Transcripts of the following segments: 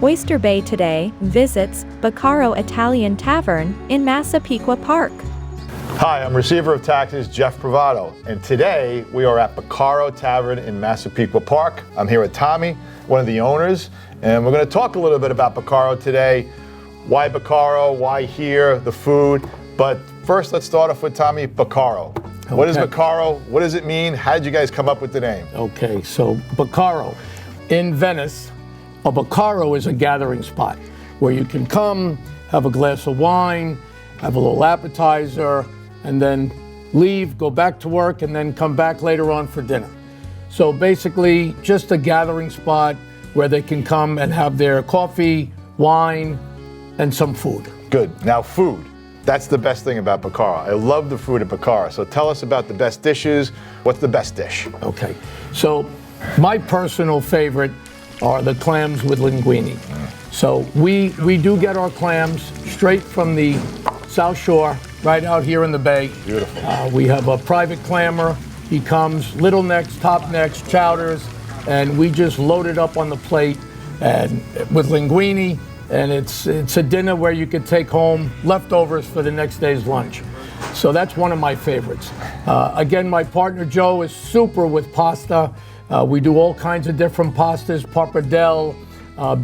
Oyster Bay today visits Bacaro Italian Tavern in Massapequa Park. Hi, I'm receiver of taxes Jeff Pravato, and today we are at Bacaro Tavern in Massapequa Park. I'm here with Tommy, one of the owners, and we're going to talk a little bit about Bacaro today. Why Bacaro? Why here? The food. But first, let's start off with Tommy. Bacaro. Okay. What is Bacaro? What does it mean? How did you guys come up with the name? Okay, so Bacaro. In Venice, a Bacaro is a gathering spot where you can come, have a glass of wine, have a little appetizer, and then leave, go back to work, and then come back later on for dinner. So basically, just a gathering spot where they can come and have their coffee, wine, and some food. Good. Now, food. That's the best thing about Bacaro. I love the food at Bacaro. So tell us about the best dishes. What's the best dish? Okay. So my personal favorite are the clams with linguine. So we do get our clams straight from the South Shore, right out here in the bay. Beautiful. We have a private clammer. He comes, little necks, top necks, chowders, and we just load it up on the plate and with linguine. And it's a dinner where you could take home leftovers for the next day's lunch. So that's one of my favorites. Again, my partner Joe is super with pasta. We do all kinds of different pastas, pappardelle,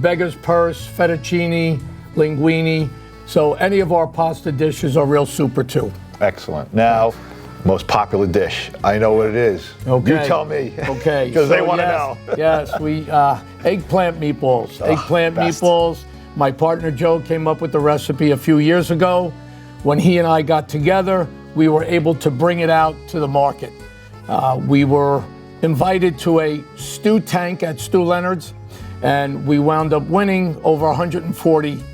beggar's purse, fettuccine, linguine. So any of our pasta dishes are real super too. Excellent. Now, most popular dish. I know what it is. Okay. You tell me. Okay. Because they want to know. Yes, we eggplant meatballs. Eggplant best. meatballs. My partner Joe came up with the recipe a few years ago. When he and I got together, we were able to bring it out to the market. We were invited to a stew tank at Stu Leonard's, and we wound up winning over 140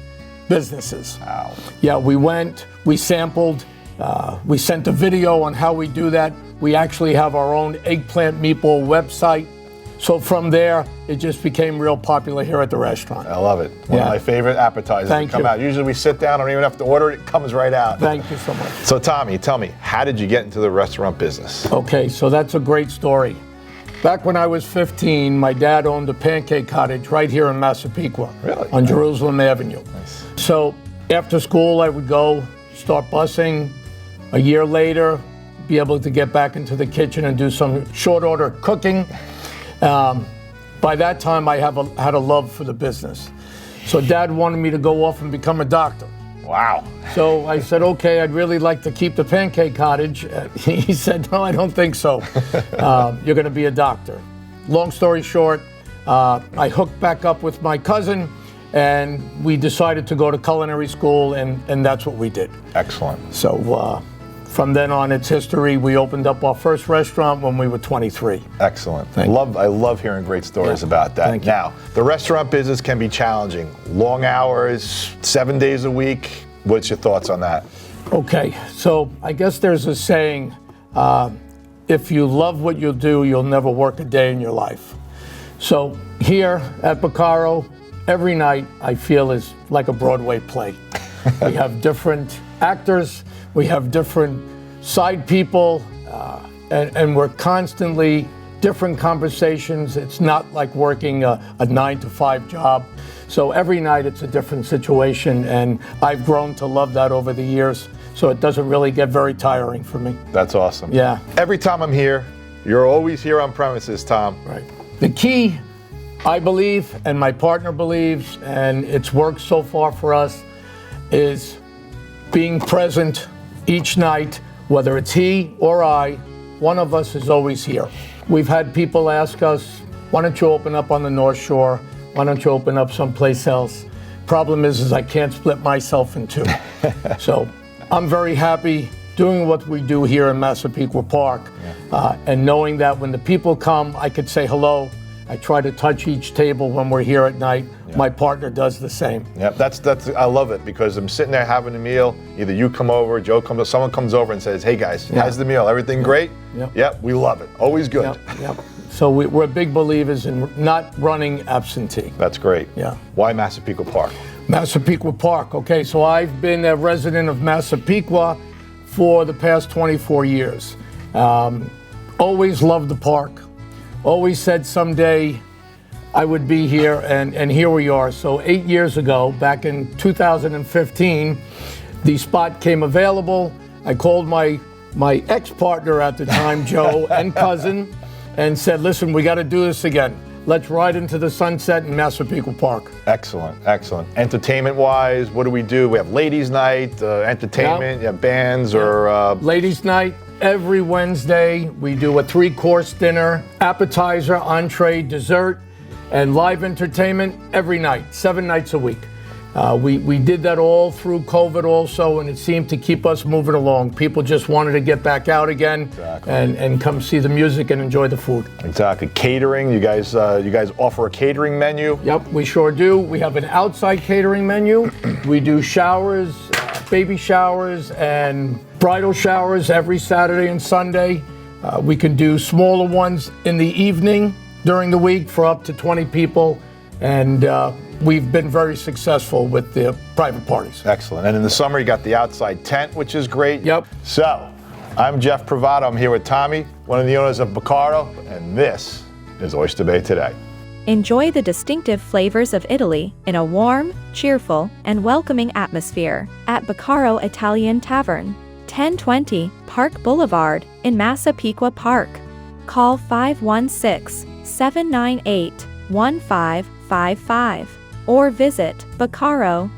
businesses. Wow. Yeah, we went, we sampled, we sent a video on how we do that. We actually have our own eggplant meatball website. So from there, it just became real popular here at the restaurant. I love it. One of my favorite appetizers to come out. Usually we sit down, don't even have to order it, it comes right out. Thank you so much. So Tommy, tell me, how did you get into the restaurant business? Okay, so that's a great story. Back when I was 15, my dad owned a pancake cottage right here in Massapequa. Really? On Jerusalem Avenue. Nice. So after school, I would go start busing. A year later, be able to get back into the kitchen and do some short order cooking. By that time, I had a love for the business. So Dad wanted me to go off and become a doctor. Wow. So I said, okay, I'd really like to keep the pancake cottage. He said, no, I don't think so. You're going to be a doctor. Long story short, I hooked back up with my cousin, and we decided to go to culinary school, and that's what we did. Excellent. So from then on, it's history. We opened up our first restaurant when we were 23. Excellent. I love hearing great stories about that. Thank you. Now, the restaurant business can be challenging. Long hours, 7 days a week. What's your thoughts on that? Okay, so I guess there's a saying, if you love what you do, you'll never work a day in your life. So here at Bacaro, every night I feel is like a Broadway play. We have different actors, we have different side people, and we're constantly different conversations. It's not like working a 9-to-5 job. So every night it's a different situation, and I've grown to love that over the years. So it doesn't really get very tiring for me. That's awesome. Yeah. Every time I'm here, you're always here on premises, Tom. Right. The key, I believe, and my partner believes, and it's worked so far for us, is being present each night, whether it's he or I, one of us is always here. We've had people ask us, why don't you open up on the North Shore? Why don't you open up someplace else? Problem is I can't split myself in two. So I'm very happy doing what we do here in Massapequa Park, and knowing that when the people come, I could say hello. I try to touch each table when we're here at night. My partner does the same. Yep, that's I love it, because I'm sitting there having a meal. Either you come over, Joe comes over, someone comes over and says, hey guys, how's the meal? Everything great? Yep, we love it. Always good. Yep. So we're big believers in not running absentee. That's great. Yeah. Why Massapequa Park? Massapequa Park. Okay, so I've been a resident of Massapequa for the past 24 years. Always loved the park. Always said someday I would be here, and here we are. So 8 years ago, back in 2015, the spot came available. I called my ex-partner at the time, Joe, and cousin, and said, listen, we got to do this again. Let's ride into the sunset in Massapequa Park. Excellent, excellent. Entertainment-wise, what do? We have ladies' night, entertainment, yeah, bands, or... Ladies' night, every Wednesday, we do a 3-course dinner, appetizer, entree, dessert, and live entertainment every night, 7 nights a week. We did that all through COVID also, and it seemed to keep us moving along. People just wanted to get back out again. Exactly. and come see the music and enjoy the food. Exactly. Catering, you guys offer a catering menu? Yep, we sure do. We have an outside catering menu. We do showers, baby showers, and bridal showers every Saturday and Sunday. We can do smaller ones in the evening during the week for up to 20 people, and we've been very successful with the private parties. Excellent. And in the summer, you got the outside tent, which is great. Yep. So, I'm Jeff Pravato. I'm here with Tommy, one of the owners of Bacaro, and this is Oyster Bay Today. Enjoy the distinctive flavors of Italy in a warm, cheerful, and welcoming atmosphere at Bacaro Italian Tavern, 1020 Park Boulevard in Massapequa Park. Call 516-798-1555 or visit bacarony.com.